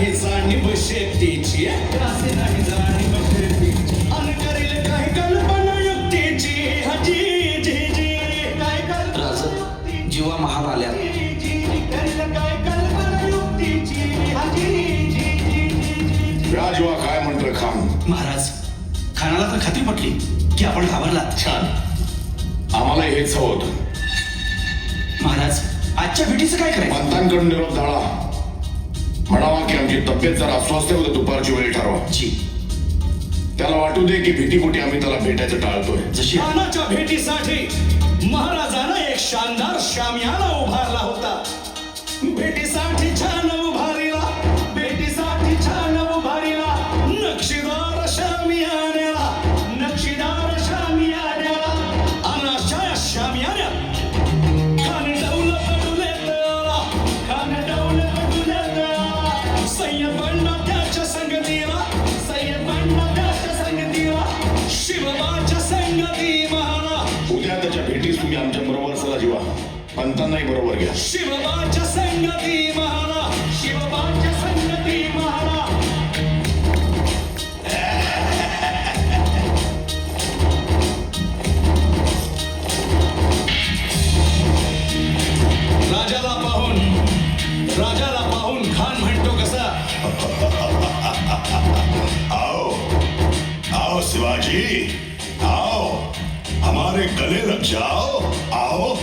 नाही जाणीव शेतीची असे नाही जाणीव शेतीची अन करील काय कल्पना युक्तीची हजी जी जी काय राज जीवा महाल आल्या करील काय कल्पना युक्तीची हजी जी जी राजवा काय म्हणतोय खान? महाराज खानाला तर खात्री पटली की आपण घाबरलात. छान, आम्हाला हेच हवं होतं. महाराज आजच्या भेटीचं काय करायचं? पंतांकडून निरोप झाला. म्हणावा की आमची तब्येत जरा अस्वस्थ होते, दुपारची वेळ ठरवा. जी त्याला वाटू दे की भीतीपोटी आम्ही त्याला भेटायचं टाळतोय. जशी खानाच्या भेटीसाठी महाराजानं एक शानदार शामियाना उभारला होता. भेटीसाठी छान उभारीला, भेटीसाठी छान उभारीला नक्षीदार शामियान्याला, नक्षीदार शामियान्याला अनाशा शामियान्यात खान डौल पडुलेत आला, खान डौल पडुलेत आला. सय्यदपणा त्याच्या संगतीला, सय्यदपणा त्याच्या संगतीला, शिवबाच्या संगती महारा. उद्या त्याच्या भेटीस तुम्ही आमच्या बरोबर चला जीवा. पंतांनाही बरोबर घ्या. शिवबाच्या संगती महारा, शिवबाच्या संगती महारा. राजाला पाहून खान म्हणतो कसा? आओ आओ शिवाजी, आओ हमारे गले लग जाओ, आओ.